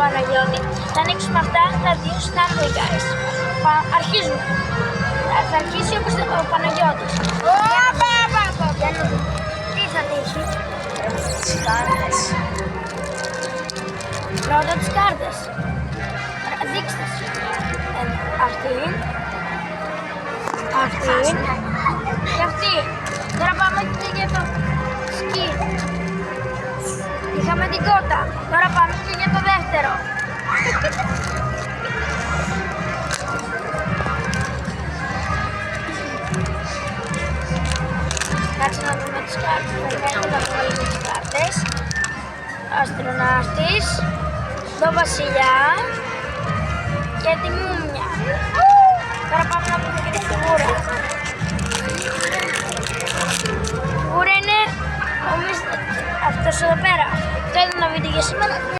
Παναγιώτη. Θα ανοίξουμε αυτά τα δύο Stumble Guys. Αρχίζουμε. Θα αρχίσει ο Παναγιώτης. Για να δούμε τι θα τύχει. Τις κάρτες. Πρώτα τις κάρτες. Δείξτε. Αυτή. Αυτή. Και αυτή. Τώρα πάμε και για το skin. Είχαμε την κότα. Τώρα πάμε και για το δεύτερο. Κάτσε να δούμε τις κάρτες. Περιμένουμε να βγάλουμε τις κάρτες. Αστροναύτης, το βασιλιά και τη μούμια. Τώρα πάμε να πούμε και τη φιγούρα. Η φιγούρα είναι αυτός εδώ πέρα. Αυτό ήταν το βίντεο για σήμερα.